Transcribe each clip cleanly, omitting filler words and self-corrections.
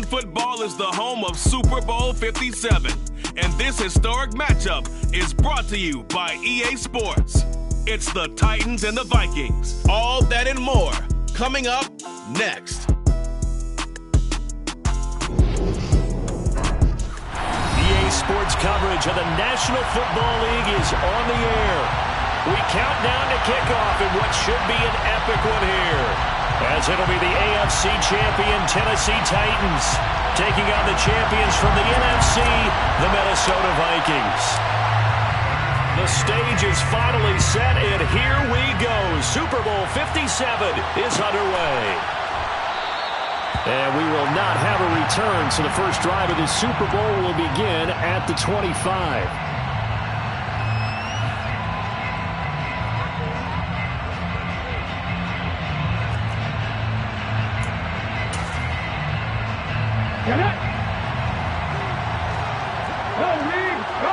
football is the home of Super Bowl 57. And this historic matchup is brought to you by EA Sports. It's the Titans and the Vikings. All that and more coming up next. EA Sports coverage of the National Football League is on the air. We count down to kickoff in what should be an epic one here, as it'll be the AFC champion Tennessee Titans taking on the champions from the NFC, the Minnesota Vikings. The stage is finally set, and here we go. Super Bowl 57 is underway. And we will not have a return, so the first drive of this Super Bowl will begin at the 25. Get it! Go, Reed! Go!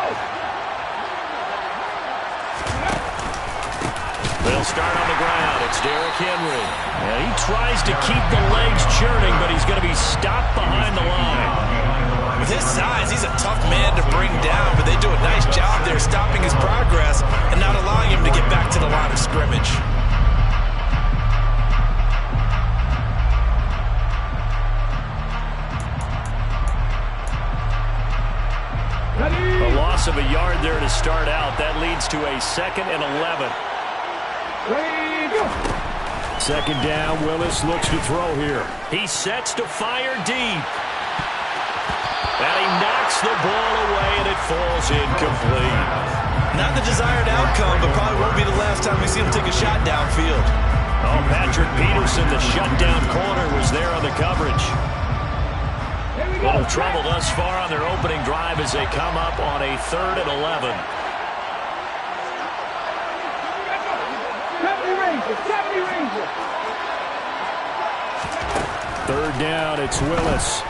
They'll start on the ground. It's Derrick Henry. And he tries to keep the legs churning, but he's going to be stopped behind the line. With his size, he's a tough man to bring down, but they do a nice job there stopping his progress and not allowing him to get back to the line of scrimmage. A loss of a yard there to start out. That leads to a 2nd and 11. Ready, go! Second down, Willis looks to throw here. He sets to fire deep. And he knocks the ball away, and it falls incomplete. Not the desired outcome, but probably won't be the last time we see him take a shot downfield. Oh, Patrick Peterson, the shutdown corner, was there on the coverage. A little trouble thus far on their opening drive as they come up on a 3rd and 11. 70 Rangers! 3rd down, it's Willis.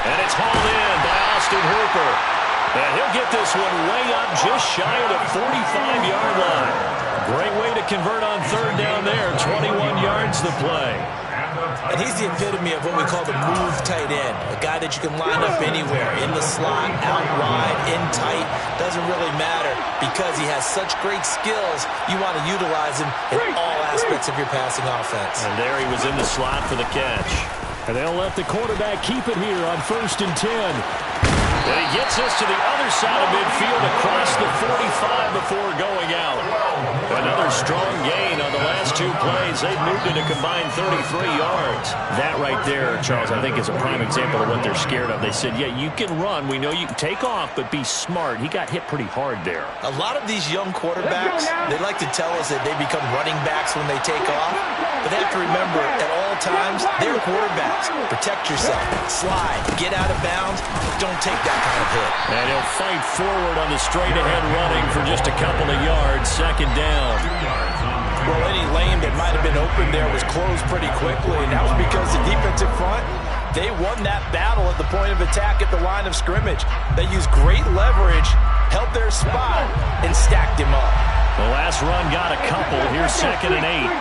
And it's hauled in by Austin Hooper. And he'll get this one way up just shy of the 45-yard line. Great way to convert on 3rd down there. 21 yards the play. And he's the epitome of what we call the move tight end. A guy that you can line up anywhere, in the slot, out wide, in tight. Doesn't really matter because he has such great skills. You want to utilize him in all aspects of your passing offense. And there he was in the slot for the catch. And they'll let the quarterback keep it here on 1st and 10. And he gets us to the other side of midfield across the 45 before going out. Another strong gain on the last 2 plays. They've moved it a combined 33 yards. That right there, Charles, I think is a prime example of what they're scared of. They said, yeah, you can run. We know you can take off, but be smart. He got hit pretty hard there. A lot of these young quarterbacks, they like to tell us that they become running backs when they take off. But they have to remember, at all times, they're quarterbacks. Protect yourself. Slide. Get out of bounds. Don't take that kind of hit. And he'll fight forward on the straight-ahead running for just a couple of yards. 2nd down. Well, any lane that might have been open there was closed pretty quickly, and that was because the defensive front, they won that battle at the point of attack at the line of scrimmage. They used great leverage, held their spot, and stacked him up. The last run got a couple. Here's 2nd and 8.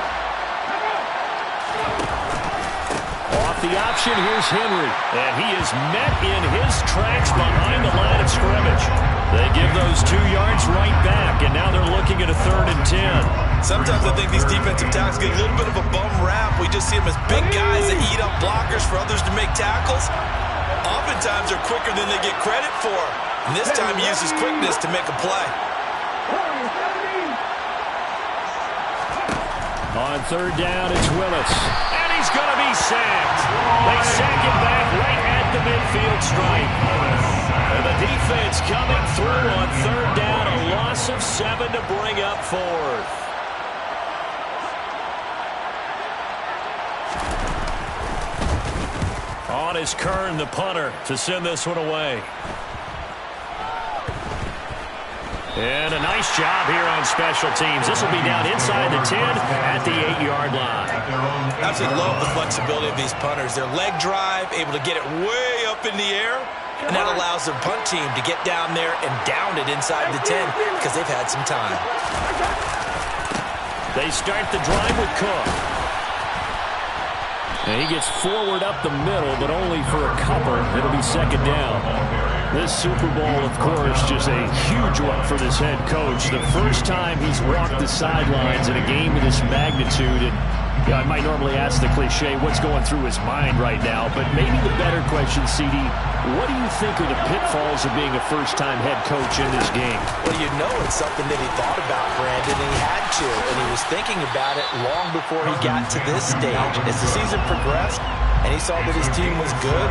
Off the option, here's Henry. And he is met in his tracks behind the line of scrimmage. They give those 2 yards right back, and now they're looking at a 3rd and 10. Sometimes I think these defensive tackles get a little bit of a bum rap. We just see them as big guys that eat up blockers for others to make tackles. Oftentimes they're quicker than they get credit for. And this time he uses quickness to make a play. On 3rd down, it's Willis. And he's going to be sacked. They sack him back right at the midfield stripe. And the defense coming through on 3rd down. A loss of 7 to bring up 4th. On is Kern, the punter, to send this one away. And a nice job here on special teams. This will be down inside the 10 at the 8-yard line. Absolutely love the flexibility of these punters. Their leg drive, able to get it way up in the air, and that allows their punt team to get down there and down it inside the 10 because they've had some time. They start the drive with Cook. And he gets forward up the middle, but only for a couple. It'll be second down. This Super Bowl, of course, just a huge one for this head coach. The first time he's walked the sidelines in a game of this magnitude. And I might normally ask the cliche, what's going through his mind right now? But maybe the better question, CD, what do you think are the pitfalls of being a first-time head coach in this game? Well, you know it's something that he thought about, Brandon, and he had to. And he was thinking about it long before he got to this stage. As the season progressed and he saw that his team was good,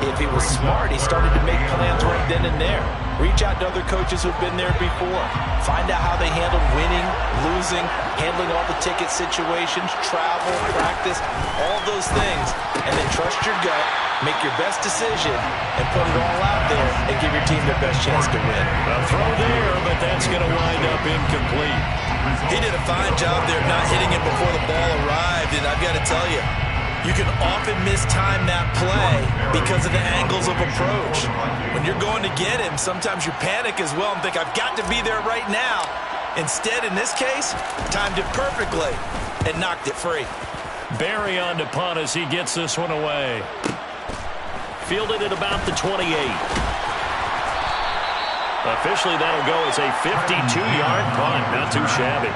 if he was smart, he started to make plans right then and there. Reach out to other coaches who've been there before. Find out how they handled winning, losing, handling all the ticket situations, travel, practice, all those things. And then trust your gut, make your best decision, and put it all out there and give your team the best chance to win. A throw there, but that's going to wind up incomplete. He did a fine job there of not hitting it before the ball arrived, and I've got to tell you, you can often mistime that play because of the angles of approach. When you're going to get him, sometimes you panic as well and think, I've got to be there right now. Instead, in this case, timed it perfectly and knocked it free. Barry on to punt as he gets this one away. Fielded at about the 28. Officially, that'll go as a 52-yard punt. Not too shabby.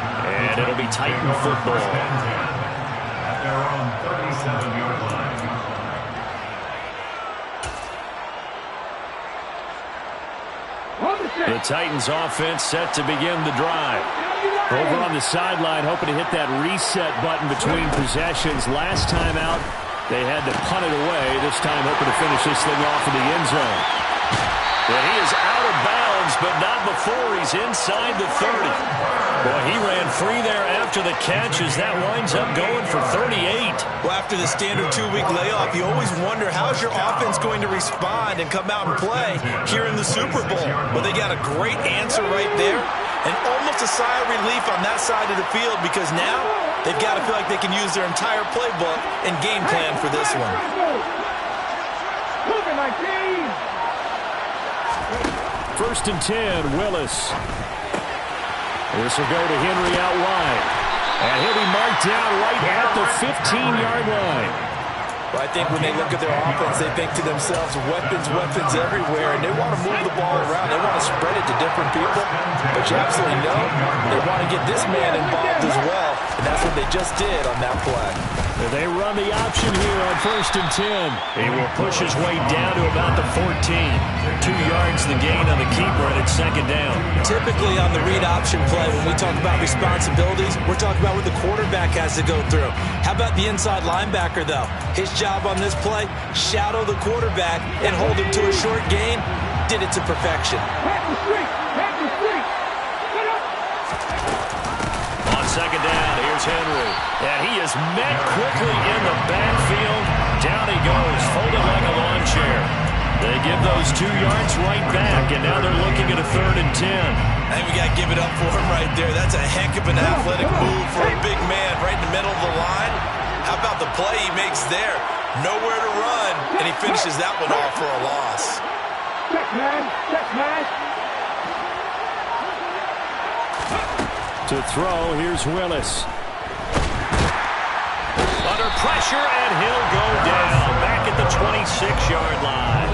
And it'll be Titan football. Their own 37-yard line. The Titans offense set to begin the drive. Over on the sideline, hoping to hit that reset button between possessions. Last time out, they had to punt it away. This time, hoping to finish this thing off in the end zone. And he is out of bounds, but not before he's inside the 30. Boy, he ran free there after the catch as that winds up going for 38. Well, after the standard 2-week layoff, you always wonder how's your offense going to respond and come out and play here in the Super Bowl. Well, they got a great answer right there and almost a sigh of relief on that side of the field because now they've got to feel like they can use their entire playbook and game plan for this one. First and 10, Willis. This will go to Henry out wide. And he'll be marked down right at the 15-yard line. Well, I think when they look at their offense, they think to themselves, weapons, weapons everywhere, and they want to move the ball around. They want to spread it to different people. But you absolutely know they want to get this man involved as well, and that's what they just did on that play. They run the option here on first and 10. He will push his way down to about the 14. 2 yards the gain on the keeper, and it's second down. Typically on the read option play, when we talk about responsibilities, we're talking about what the quarterback has to go through. How about the inside linebacker, though? His job on this play, shadow the quarterback and hold him to a short gain. Did it to perfection. On second down, here's Henry. And he is met quickly in the backfield. Down he goes, folded like a lawn chair. They give those 2 yards right back, and now they're looking at a 3rd and 10. I think we got to give it up for him right there. That's a heck of an athletic move for a big man right in the middle of the line. How about the play he makes there? Nowhere to run, and he finishes that one off for a loss. Check, man. Check, man. To throw, here's Willis. Under pressure, and he'll go down back at the 26-yard line.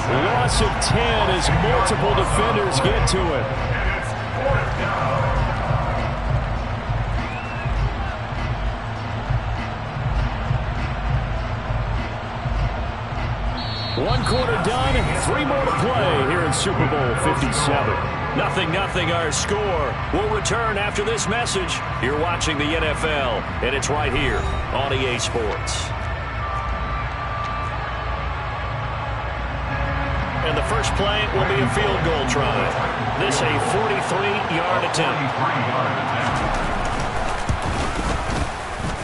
Loss of 10 as multiple defenders get to it. One quarter done, 3 more to play here in Super Bowl 57. 0-0 our score. We'll return after this message. You're watching the NFL, and it's right here on EA Sports. And the first play will be a field goal try. This a 43-yard attempt.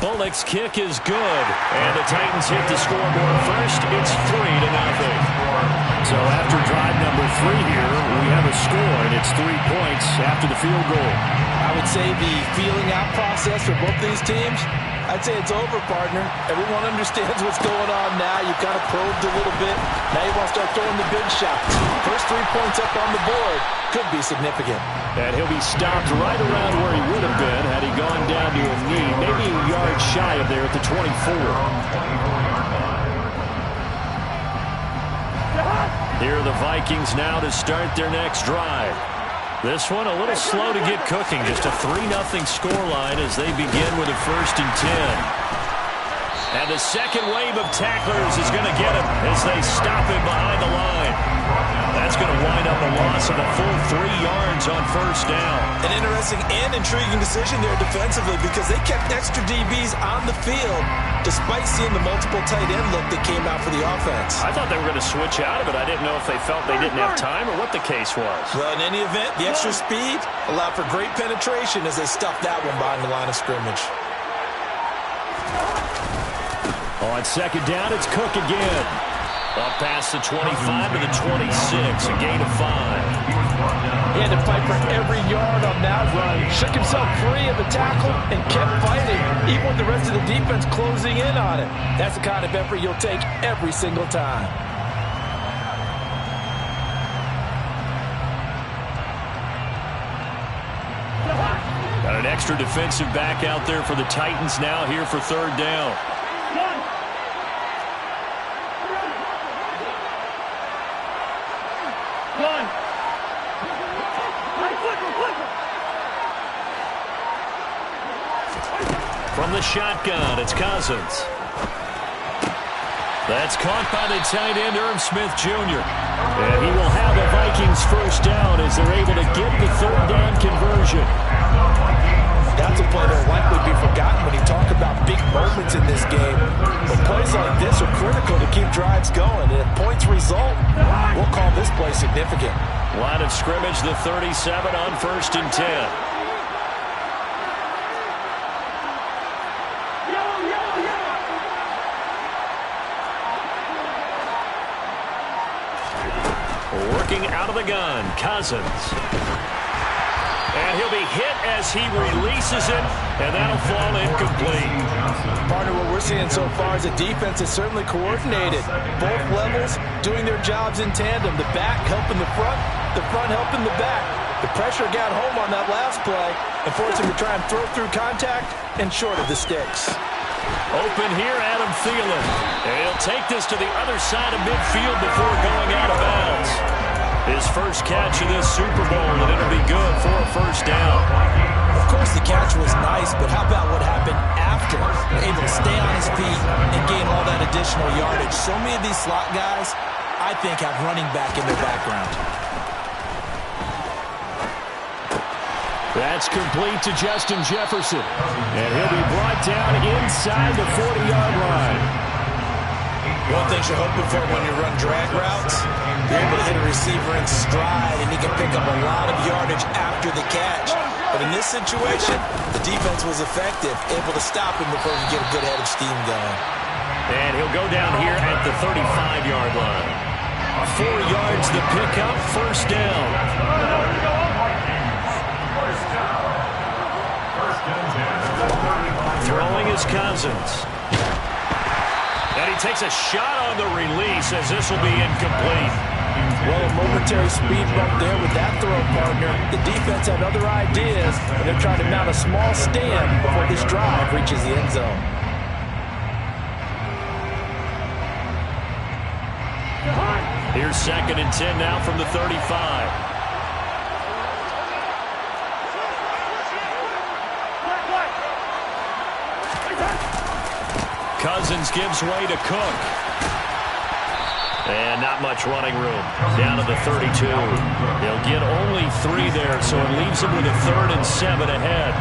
Bullock's kick is good, and the Titans hit the scoreboard first. It's 3-0. So after drive number 3 here, we have a score, and it's 3 points after the field goal. I would say the feeling out process for both these teams, I'd say it's over, partner. Everyone understands what's going on now. You've kind of probed a little bit. Now you want to start throwing the big shots. First 3 points up on the board could be significant. And he'll be stopped right around where he would have been had he gone down to a knee, maybe a yard shy of there at the 24. Here are the Vikings now to start their next drive. This one a little slow to get cooking. Just a 3-0 scoreline as they begin with a 1st and 10. And the second wave of tacklers is going to get him as they stop him behind the line. That's going to wind up a loss of a full 3 yards on 1st down. An interesting and intriguing decision there defensively because they kept extra DBs on the field despite seeing the multiple tight end look that came out for the offense. I thought they were going to switch out of it. I didn't know if they felt they didn't have time or what the case was. Well, in any event, the extra speed allowed for great penetration as they stuffed that one behind the line of scrimmage. On 2nd down, it's Cook again. Up past the 25 to the 26, a gain of 5. He had to fight for every yard on that run. Shook himself free of the tackle and kept fighting, even with the rest of the defense closing in on it. That's the kind of effort you'll take every single time. Got an extra defensive back out there for the Titans now here for 3rd down. From the shotgun, it's Cousins. That's caught by the tight end, Irv Smith Jr. And he will have a Vikings 1st down as they're able to get the 3rd down conversion. That's a play that will likely be forgotten when you talk about big moments in this game. But plays like this are critical to keep drives going. And if points result, we'll call this play significant. Line of scrimmage, the 37 on 1st and 10. Working out of the gun, Cousins. And he'll be hit as he releases it, and that'll fall incomplete. Partner, what we're seeing so far is the defense is certainly coordinated. Both levels doing their jobs in tandem. The back helping the front helping the back. The pressure got home on that last play and forced him to try and throw through contact and short of the sticks. Open here, Adam Thielen. And he'll take this to the other side of midfield before going out of bounds. His first catch of this Super Bowl, and it'll be good for a 1st down. Of course, the catch was nice, but how about what happened after? Able to stay on his feet and gain all that additional yardage. So many of these slot guys, I think, have running back in their background. That's complete to Justin Jefferson. And he'll be brought down inside the 40-yard line. One thing you're hoping for when you run drag routes, you're able to hit a receiver in stride, and he can pick up a lot of yardage after the catch. But in this situation, the defense was effective, able to stop him before he get a good head of steam going. And he'll go down here at the 35-yard line. 4 yards the pickup, 1st down. Throwing is Cousins. And he takes a shot on the release as this will be incomplete. Well, a momentary speed bump there with that throw, partner. The defense had other ideas, and they're trying to mount a small stand before this drive reaches the end zone. Here's 2nd and 10 now from the 35. Cousins gives way to Cook. And not much running room. Down to the 32. They'll get only 3 there, so it leaves them with a 3rd and 7 ahead.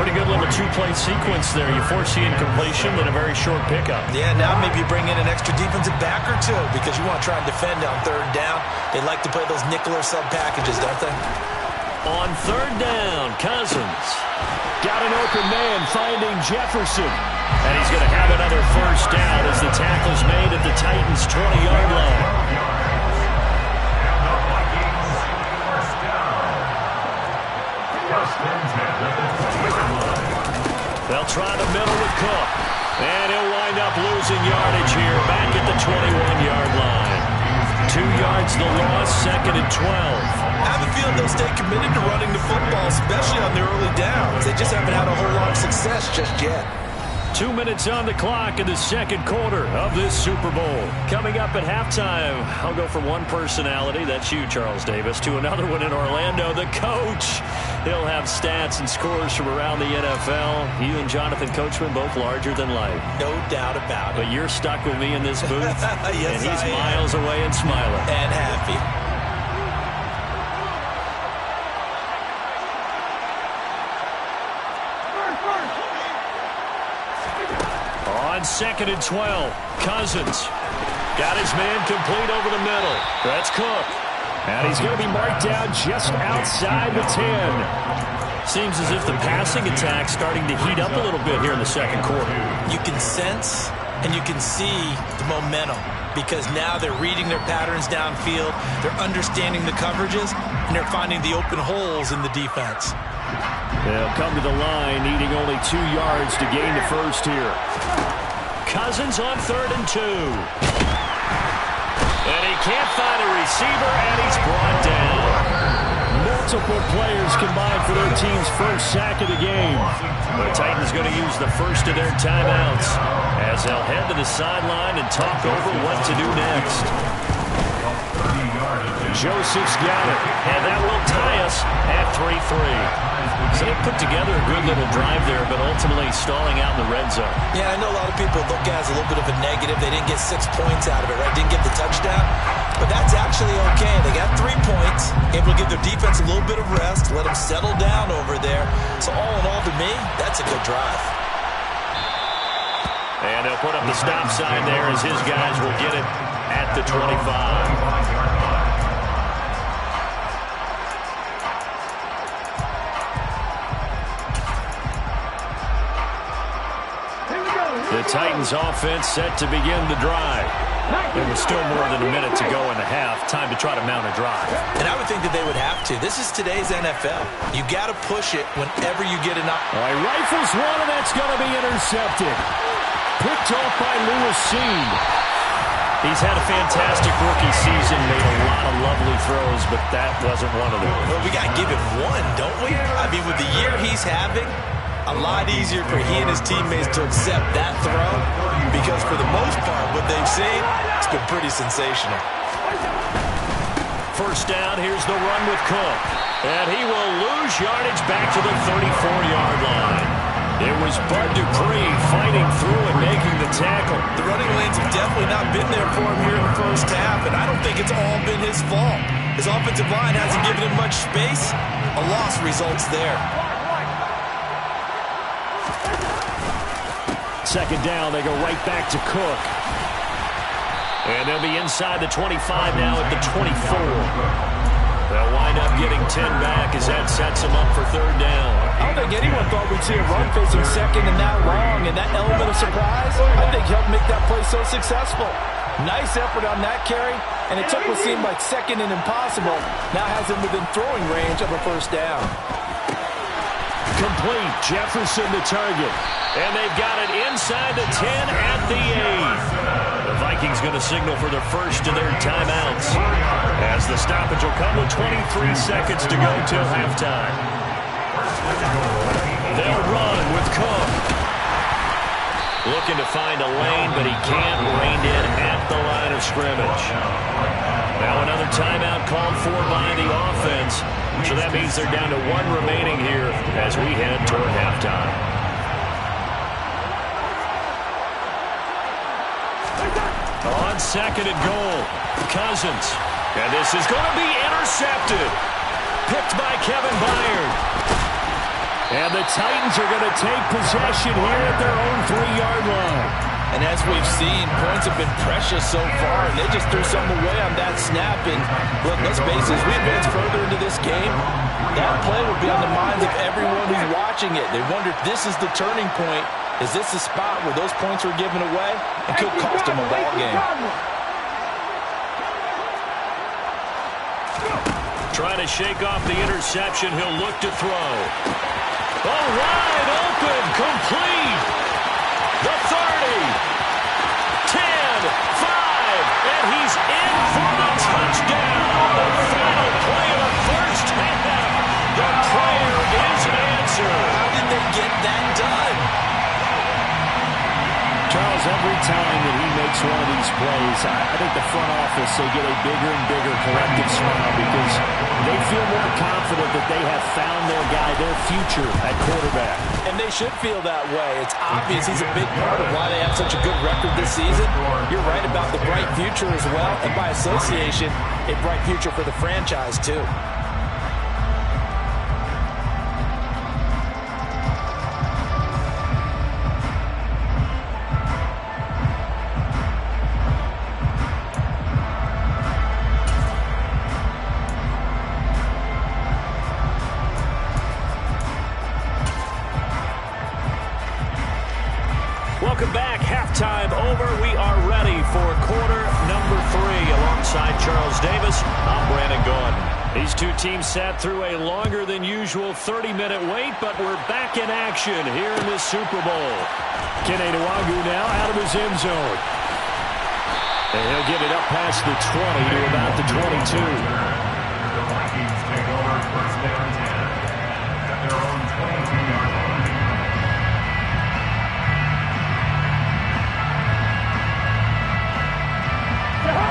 Pretty good little 2-play sequence there. You force the incompletion and a very short pickup. Yeah, now maybe you bring in an extra defensive back or two because you want to try and defend on 3rd down. They like to play those nickel or sub packages, don't they? On 3rd down, Cousins. Got an open man finding Jefferson. And he's going to have another 1st down as the tackle's made at the Titans' 20-yard line. They'll try the middle with Cook. And he'll wind up losing yardage here back at the 21-yard line. 2 yards the loss, 2nd and 12. I have a feeling they'll stay committed to running the football, especially on the early downs. They just haven't had a whole lot of success just yet. 2 minutes on the clock in the second quarter of this Super Bowl. Coming up at halftime, I'll go from one personality, that's you, Charles Davis, to another one in Orlando, the coach. He'll have stats and scores from around the NFL. You and Jonathan Coachman, both larger than life. No doubt about it. But you're stuck with me in this booth, yes, and he's miles away and smiling. And happy. On 2nd and 12, Cousins got his man complete over the middle. That's Cook. And he's going to be marked down just outside the 10. Seems as if the passing attack's starting to heat up a little bit here in the second quarter. You can sense and you can see the momentum because now they're reading their patterns downfield, they're understanding the coverages, and they're finding the open holes in the defense. They'll come to the line, needing only 2 yards to gain the first here. Cousins on 3rd and 2. And he can't find a receiver, and he's brought down. Multiple players combined for their team's first sack of the game. The Titans going to use the first of their timeouts as they'll head to the sideline and talk over what to do next. Joseph's got it, and that will tie us at 3-3. So they put together a good little drive there, but ultimately stalling out in the red zone. Yeah, I know a lot of people look at it as a little bit of a negative. They didn't get 6 points out of it, right? Didn't get the touchdown. But that's actually okay. They got 3 points, able to give their defense a little bit of rest, let them settle down over there. So all in all, to me, that's a good drive. And they'll put up the stop sign there as his guys will get it at the 25. The Titans offense set to begin the drive. There was still more than a minute to go in the half. Time to try to mount a drive. And I would think that they would have to. This is today's NFL. You got to push it whenever you get enough. All right, rifles one, and that's going to be intercepted. Picked off by Lewis Seen. He's had a fantastic rookie season, made a lot of lovely throws, but that wasn't one of them. Well, we got to give him one, don't we? I mean, with the year he's having, a lot easier for he and his teammates to accept that throw because for the most part, what they've seen, it's been pretty sensational. First down, here's the run with Cook. And he will lose yardage back to the 34-yard line. It was Bud Dupree fighting through and making the tackle. The running lanes have definitely not been there for him here in the first half, and I don't think it's all been his fault. His offensive line hasn't given him much space. A loss results there. Second down, they go right back to Cook. And they'll be inside the 25 now at the 24. They'll wind up getting 10 back as that sets them up for third down. I don't think anyone thought we'd see a run facing second and that long, and that element of surprise, I think, helped make that play so successful. Nice effort on that carry, and it took what seemed like second and impossible. Now has him within throwing range of a first down. Complete. Jefferson the target. And they've got it inside the 10 at the 8. The Vikings going to signal for their first of their timeouts as the stoppage will come with 23 seconds to go till halftime. They'll run with Cook. Looking to find a lane, but he can't. Reined in at the line of scrimmage. Now another timeout called for by the offense. So that means they're down to 1 remaining here as we head toward halftime. On 2nd and goal, Cousins. And this is going to be intercepted. Picked by Kevin Byard. And the Titans are going to take possession here at their own 3-yard line. And as we've seen, points have been precious so far, and they just threw something away on that snap. And look, let's face it, as we advance further into this game, that play will be on the minds of everyone who's watching it. They wonder if this is the turning point. Is this the spot where those points were given away and could cost them a ball game? Trying to shake off the interception. He'll look to throw. Oh, wide open, complete. The 30, 10, 5, and he's in for the touchdown. The final play of the first half. The prayer is answered. How did they get that done? Charles, every time that he makes one of these plays, I think the front office, they get a bigger and bigger collective smile because they feel more confident that they have found their guy, their future at quarterback. And they should feel that way. It's obvious he's a big part of why they have such a good record this season. You're right about the bright future as well, and by association, a bright future for the franchise too. Welcome back. Halftime over. We are ready for quarter number 3. Alongside Charles Davis, I'm Brandon Gaudin. These two teams sat through a longer than usual 30-minute wait, but we're back in action here in this Super Bowl. Kene Nwangwu now out of his end zone. And he'll give it up past the 20 to about the 22. The Vikings take over first down 10 at their own 22-yard line.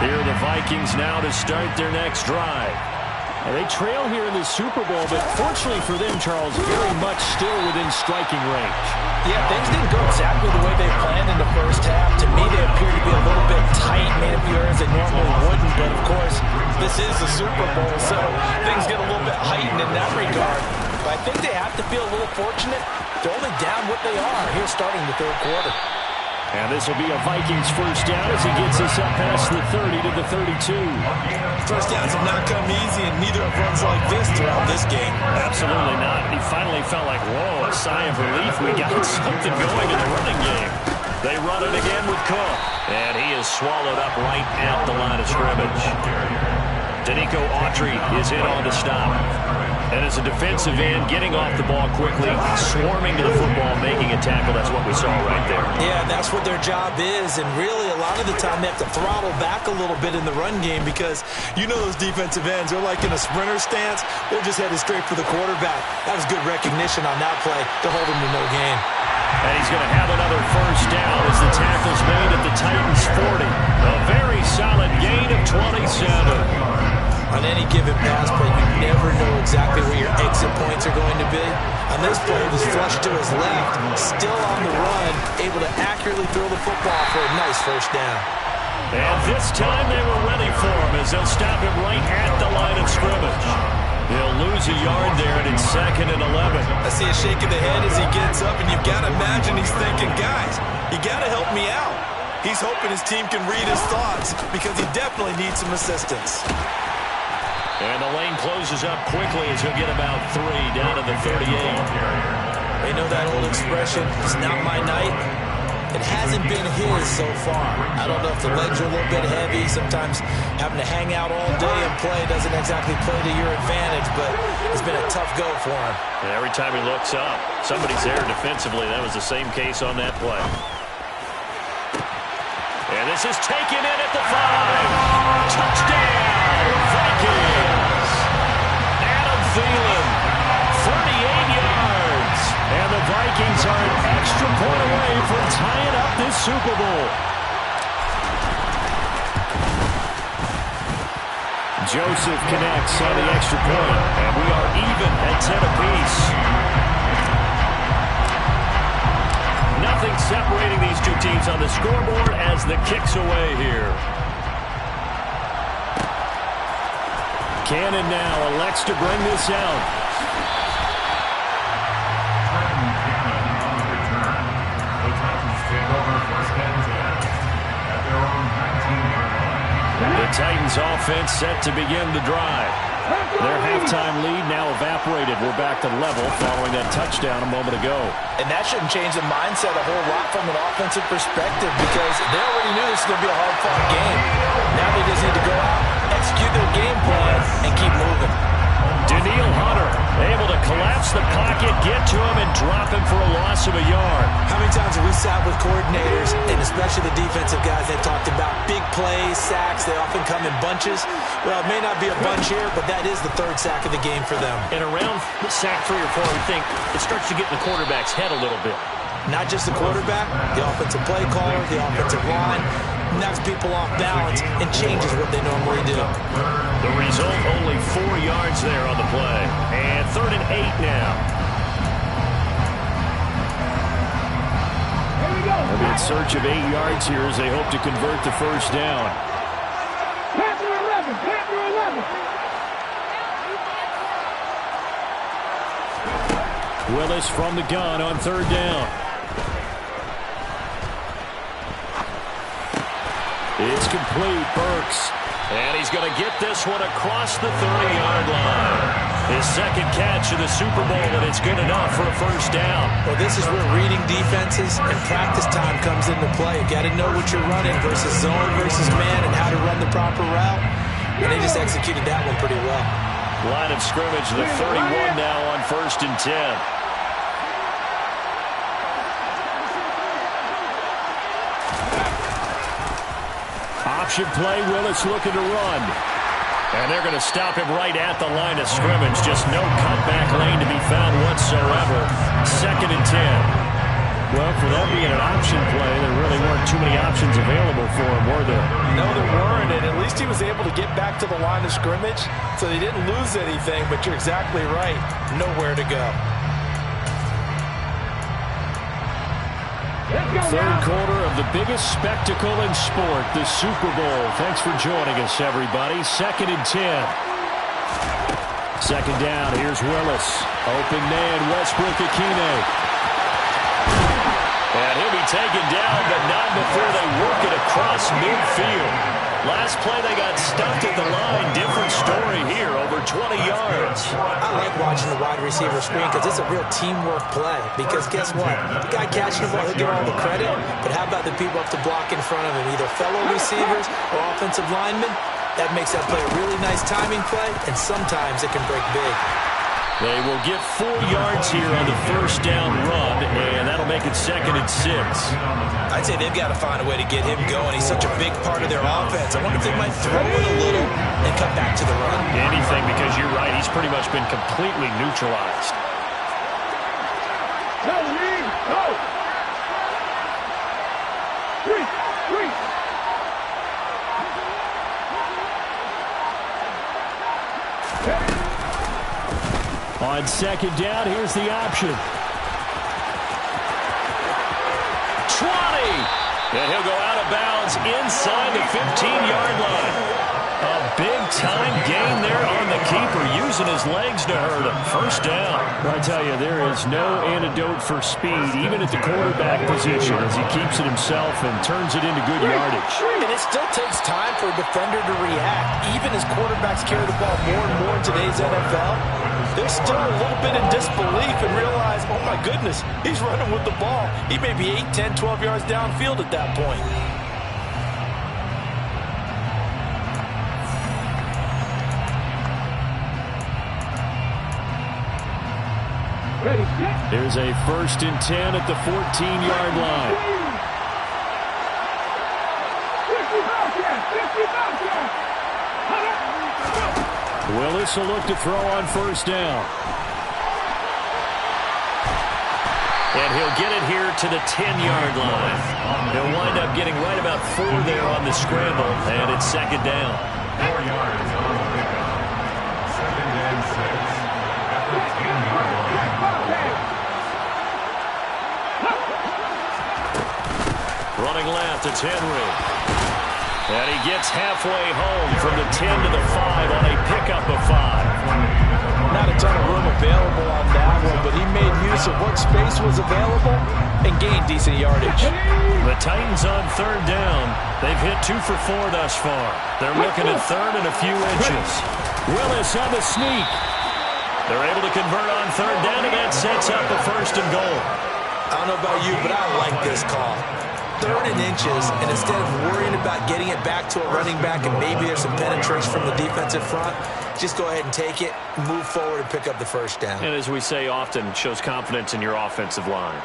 Here are the Vikings now to start their next drive. And they trail here in the Super Bowl, but fortunately for them, Charles, very much still within striking range. Yeah, things didn't go exactly the way they planned in the first half. To me, they appear to be a little bit tight, made a few errors they normally wouldn't. But, of course, this is the Super Bowl, so things get a little bit heightened in that regard. But I think they have to feel a little fortunate. They're only down what they are here starting the third quarter. And this will be a Vikings first down as he gets us up past the 30 to the 32. First downs have not come easy, and neither have runs like this throughout this game. Absolutely not. He finally felt like, whoa, a sigh of relief. We got something going in the running game. They run it again with Cook. And he is swallowed up right at the line of scrimmage. Danico Autry is in on the stop. And as a defensive end, getting off the ball quickly, swarming to the football, making a tackle, that's what we saw right there. Yeah, that's what their job is, and really a lot of the time they have to throttle back a little bit in the run game because you know those defensive ends, they're like in a sprinter stance, they're just headed straight for the quarterback. That was good recognition on that play to hold him to no gain. And he's going to have another first down as the tackle's made at the Titans' 40. A very solid gain of 27. On any given pass play, you never know exactly where your exit points are going to be. On this play, it was flushed to his left, still on the run, able to accurately throw the football for a nice first down. And this time they were ready for him as they'll stop him right at the line of scrimmage. He'll lose a yard there, and it's 2nd and 11. I see a shake of the head as he gets up, and you've got to imagine he's thinking, guys, you got to help me out. He's hoping his team can read his thoughts because he definitely needs some assistance. And the lane closes up quickly as he'll get about 3 down to the 38. They know that old expression, it's not my night. It hasn't been his so far. I don't know if the legs are a little bit heavy. Sometimes having to hang out all day and play doesn't exactly play to your advantage, but it's been a tough go for him. And every time he looks up, somebody's there defensively. That was the same case on that play. And this is taken in at the 5. Touchdown, Vikings. Adam Thielen, 38 yards. And the Vikings are an extra point away from tying up this Super Bowl. Joseph connects on the extra point, and we are even at 10 apiece. Nothing separating these two teams on the scoreboard as the kick's away here. Cannon now elects to bring this out. The Titans offense set to begin the drive. Their halftime lead now evaporated. We're back to level following that touchdown a moment ago. And that shouldn't change the mindset a whole lot from an offensive perspective because they already knew this was going to be a hard-fought game. Now they just need to go out, execute their game plan, and keep moving. Daniil Hunter able to collapse the pocket, get to him, and drop him for a loss of a yard. How many times have we sat with coordinators, and especially the defensive guys, they've talked about big plays, sacks, they often come in bunches. Well, it may not be a bunch here, but that is the 3rd sack of the game for them. And around sack 3 or 4, we think it starts to get in the quarterback's head a little bit. Not just the quarterback, the offensive play caller, the offensive line, knocks people off balance and changes what they normally do. The result, only 4 yards there on the play. And 3rd and 8 now. They'll be in search of 8 yards here as they hope to convert the first down. Panther 11, Panther 11. Willis from the gun on 3rd down. It's complete. Burks. And he's going to get this one across the 30-yard line. His second catch of the Super Bowl, and it's good enough for a first down. Well, this is where reading defenses and practice time comes into play. You got to know what you're running versus zone versus man and how to run the proper route. And they just executed that one pretty well. Line of scrimmage, the 31 now on 1st and 10. Option play, Willis looking to run. And they're going to stop him right at the line of scrimmage. Just no cutback lane to be found whatsoever. 2nd and 10. Well, for that being an option play, there really weren't too many options available for him, were there? No, there weren't, and at least he was able to get back to the line of scrimmage, so they didn't lose anything, but you're exactly right. Nowhere to go. Third quarter of the biggest spectacle in sport, the Super Bowl. Thanks for joining us, everybody. 2nd and 10. 2nd down, here's Willis. Open man, Westbrook-Ikhine. And he'll be taken down, but not before they work it across midfield. Last play, they got stuffed at the line. Different story here, over 20 yards. I like watching the wide receiver screen because it's a real teamwork play. Because guess what? The guy catching the ball, he'll get all the credit. But how about the people up to block in front of him? Either fellow receivers or offensive linemen. That makes that play a really nice timing play, and sometimes it can break big. They will get 4 yards here on the first down run, and that'll make it 2nd and 6. I'd say they've got to find a way to get him going. He's such a big part of their offense. I wonder if they might throw it a little and come back to the run. Anything, because you're right. He's pretty much been completely neutralized. Go, Lee, go. 3. On 2nd down, here's the option. 20! And he'll go out of bounds inside the 15-yard line. A big-time gain there on the keeper, using his legs to hurt him. First down. I tell you, there is no antidote for speed, even at the quarterback position, as he keeps it himself and turns it into good yardage. And it still takes time for a defender to react. Even as quarterbacks carry the ball more and more in today's NFL, they're still a little bit in disbelief and realize, oh my goodness, he's running with the ball. He may be 8, 10, 12 yards downfield at that point. There's a 1st and 10 at the 14-yard line. 50 Willis will look to throw on first down. And he'll get it here to the 10-yard line. He'll wind up getting right about 4 there on the scramble, and it's 2nd down. 4 yards on the pickup. 2nd and 6. At the 10-yard line. Running left, it's Henry. And he gets halfway home from the 10 to the 5 on a pickup of 5. Not a ton of room available on that one, but he made use of what space was available and gained decent yardage. The Titans on 3rd down. They've hit 2 for 4 thus far. They're looking at 3rd and a few inches. Willis on the sneak. They're able to convert on 3rd down, and that sets up a 1st and goal. I don't know about you, but I like this call. 3rd and inches, and instead of worrying about getting it back to a running back and maybe there's some penetration from the defensive front, just go ahead and take it, move forward, and pick up the first down. And as we say often, it shows confidence in your offensive line.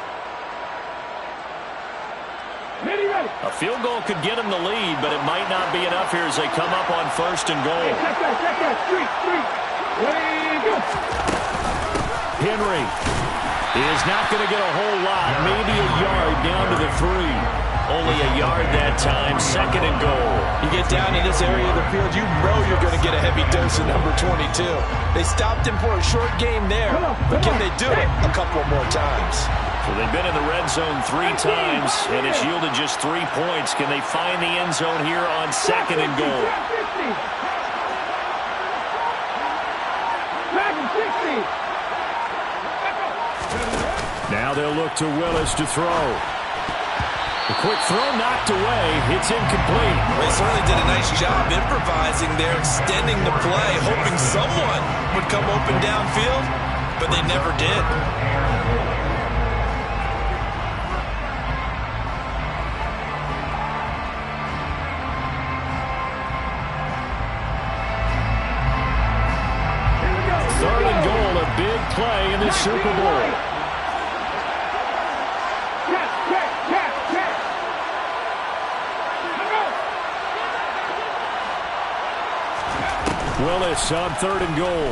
A field goal could get them the lead, but it might not be enough here as they come up on 1st and goal. Henry is not going to get a whole lot, maybe a it down to the 3. Only a yard that time, 2nd and goal. You get down in this area of the field, you know you're going to get a heavy dose of number 22. They stopped him for a short game there, but can they do it a couple more times? So they've been in the red zone 3 times, and it's yielded just 3 points. Can they find the end zone here on 2nd and goal? Now they'll look to Willis to throw. The quick throw knocked away. It's incomplete. They certainly did a nice job improvising there, extending the play, hoping someone would come open downfield, but they never did. Third and goal, a big play in the Super Bowl. Willis on 3rd and goal.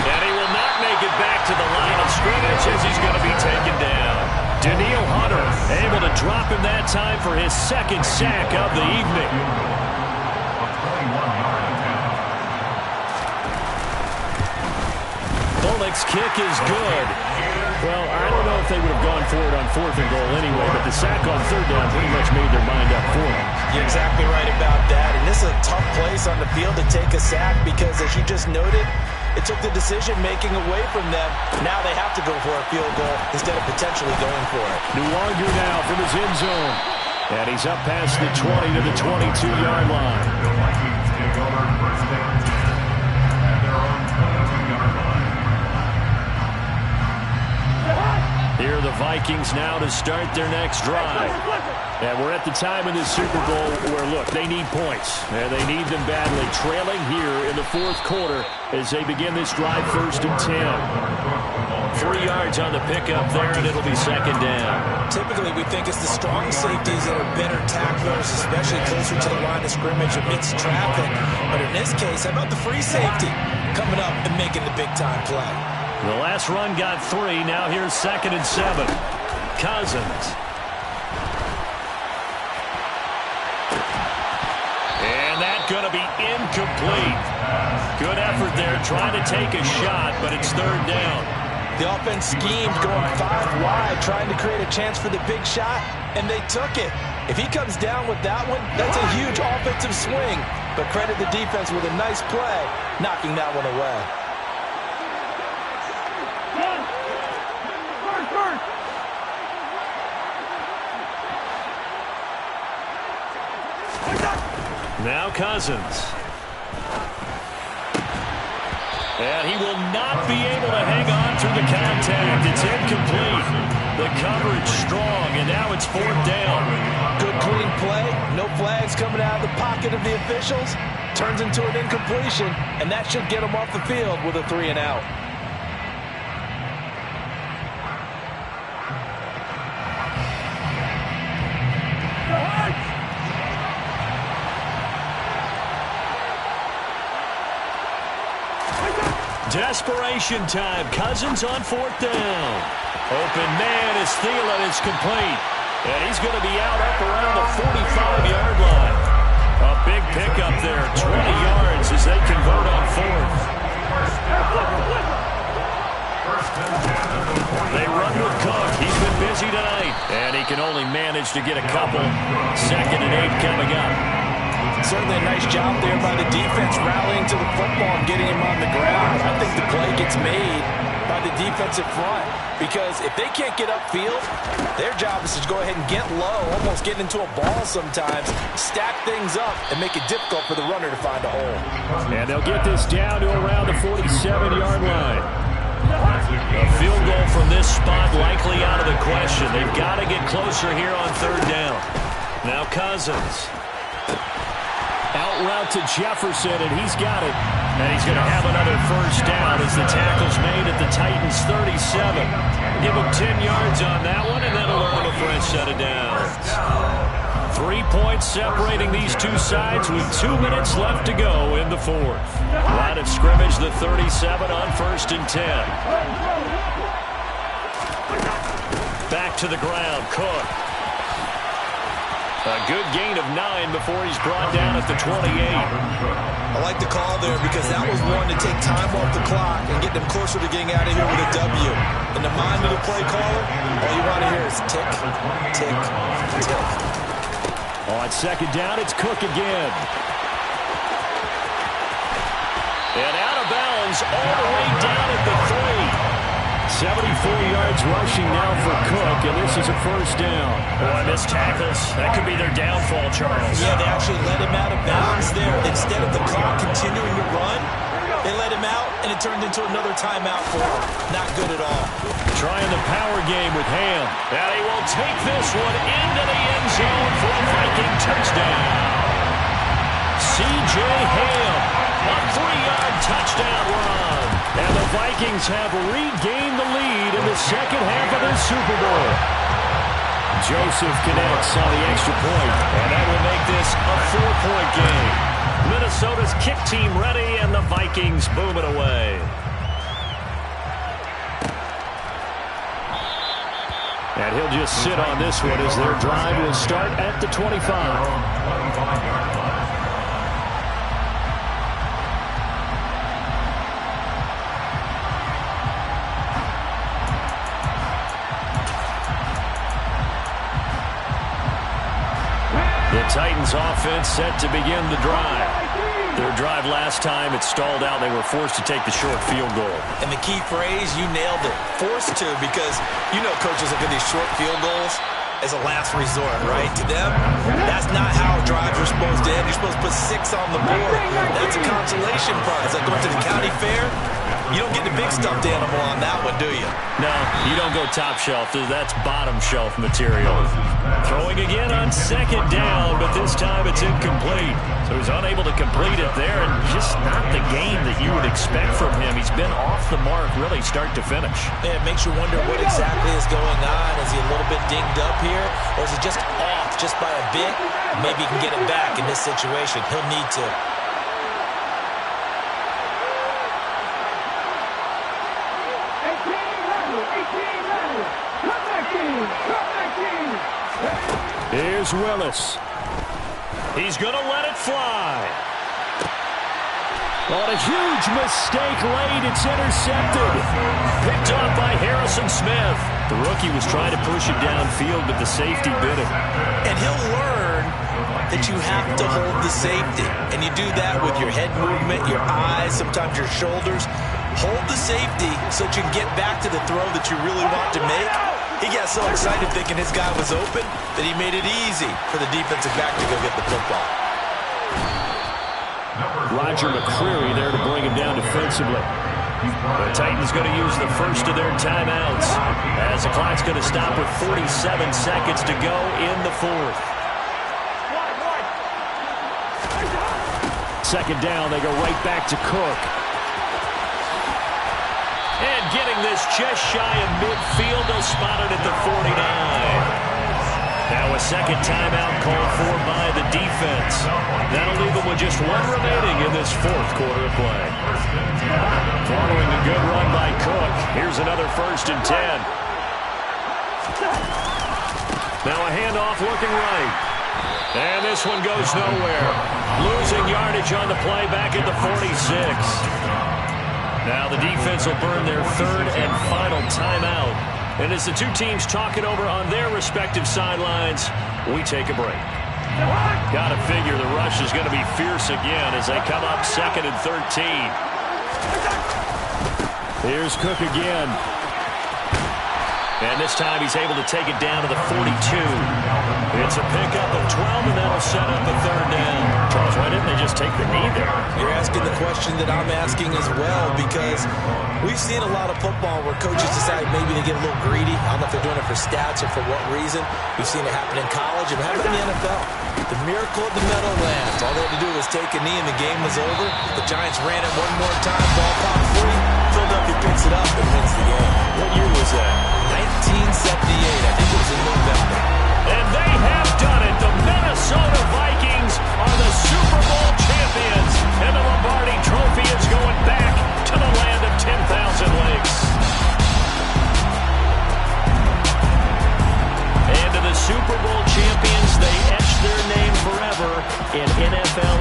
And he will not make it back to the line of scrimmage as he's going to be taken down. Danielle Hunter able to drop him that time for his 2nd sack of the evening. Bullock's kick is good. Well, I don't know if they would have gone for it on 4th and goal anyway, but the sack on 3rd down pretty much made their mind up for it. You're exactly right about that, and this is a tough place on the field to take a sack because, as you just noted, it took the decision-making away from them. Now they have to go for a field goal instead of potentially going for it. Nuwanger now from his end zone, and he's up past the 20 to the 22-yard line. The Vikings take over 1st down at their own 22-yard line. Here are the Vikings now to start their next drive. And we're at the time in this Super Bowl where, look, they need points. And they need them badly. Trailing here in the 4th quarter as they begin this drive 1st and 10. 3 yards on the pickup there, and it'll be 2nd down. Typically, we think it's the strong safeties that are better tacklers, especially closer to the line of scrimmage amidst traffic. But in this case, how about the free safety coming up and making the big-time play? The last run got 3. Now here's 2nd and 7. Cousins. And that's going to be incomplete. Good effort there trying to take a shot, but it's 3rd down. The offense schemed going 5 wide, trying to create a chance for the big shot, and they took it. If he comes down with that one, that's a huge offensive swing. But credit the defense with a nice play, knocking that one away. Now Cousins. And he will not be able to hang on through the contact. It's incomplete. The coverage strong, and now it's 4th down. Good clean play. No flags coming out of the pocket of the officials. Turns into an incompletion, and that should get him off the field with a 3 and out. Desperation time. Cousins on 4th down. Open man is Thielen. It's complete. And he's going to be out up around the 45-yard line. A big pickup there. 20 yards as they convert on 4th. They run with Cook. He's been busy tonight. And he can only manage to get a couple. 2nd and 8 coming up. Certainly a nice job there by the defense rallying to the football and getting him on the ground. I think the play gets made by the defensive front because if they can't get upfield, their job is to go ahead and get low, almost get into a ball sometimes, stack things up, and make it difficult for the runner to find a hole. And they'll get this down to around the 47-yard line. A field goal from this spot likely out of the question. They've got to get closer here on 3rd down. Now Cousins. Out route to Jefferson, and he's got it. And he's going to have another 1st down as the tackle's made at the Titans' 37. Give him 10 yards on that one, and then a long a fresh set of downs. 3 points separating these two sides with 2 minutes left to go in the 4th. Line of scrimmage, the 37 on 1st and 10. Back to the ground. Cook. A good gain of 9 before he's brought down at the 28. I like the call there because that was one to take time off the clock and get them closer to getting out of here with a W. In the mind of the play caller, all you want to hear is tick, tick, tick. On second down, it's Cook again. And out of bounds all the way down at the 3. 74 yards rushing now for Cook, and this is a first down. Boy, missed tackles. That could be their downfall, Charles. Yeah, they actually let him out of bounds there. Instead of the clock continuing to run, they let him out, and it turned into another timeout for him. Not good at all. Trying the power game with Ham. And he will take this one into the end zone for a Viking touchdown. C.J. Ham, a 3-yard touchdown run. And the Vikings have regained the lead in the second half of this Super Bowl. Joseph connects on the extra point. And that will make this a 4-point game. Minnesota's kick team ready, and the Vikings boom it away. And he'll just sit on this one as their drive will start at the 25. The Titans offense set to begin the drive. Their drive last time, it stalled out. They were forced to take the short field goal. And the key phrase, you nailed it. Forced to, because you know coaches look at these short field goals as a last resort, right? To them, that's not how drives are supposed to end. You're supposed to put 6 on the board. That's a consolation prize. Like going to the county fair, you don't get the big stuffed animal on that one, do you? No, you don't go top shelf. That's bottom shelf material. Throwing again on second down, but this time it's incomplete. So he's unable to complete it there, and just not the game that you would expect from him. He's been off the mark really start to finish. Yeah, it makes you wonder what exactly is going on. Is he a little bit dinged up here, or is he just off just by a bit? Maybe he can get it back in this situation. He'll need to. Here's Willis. He's going to let it fly. On a huge mistake late, it's intercepted. Picked up by Harrison Smith. The rookie was trying to push it downfield, but the safety bit him. And he'll learn that you have to hold the safety. And you do that with your head movement, your eyes, sometimes your shoulders. Hold the safety so that you can get back to the throw that you really want to make. He got so excited thinking his guy was open that he made it easy for the defensive back to go get the football. Roger McCreary there to bring him down defensively. The Titans going to use the first of their timeouts as the clock's going to stop with 47 seconds to go in the fourth. Second down, they go right back to Cook. And getting this just shy of midfield, they'll spot it at the 49. Now a second timeout called for by the defense. That'll leave them with just one remaining in this fourth quarter of play. Following a good run by Cook, here's another 1st and 10. Now a handoff looking right. And this one goes nowhere. Losing yardage on the play back at the 46. Now the defense will burn their 3rd and final timeout. And as the two teams talk it over on their respective sidelines, we take a break. Got to figure the rush is going to be fierce again as they come up 2nd and 13. Here's Cook again. And this time he's able to take it down to the 42. It's a pickup of 12, and that'll set up a 3rd down. Charles, why didn't they just take the knee there? You're asking the question that I'm asking as well, because we've seen a lot of football where coaches decide maybe they get a little greedy. I don't know if they're doing it for stats or for what reason. We've seen it happen in college and happen in the NFL. The miracle of the Meadowlands. All they had to do was take a knee and the game was over. The Giants ran it one more time. Ball popped free. Philadelphia picks it up and wins the game. What year was that? 1978. I think it was in November. And they have done it. The Minnesota Vikings are the Super Bowl champions. And the Lombardi Trophy is going back to the land of 10,000 lakes. in NFL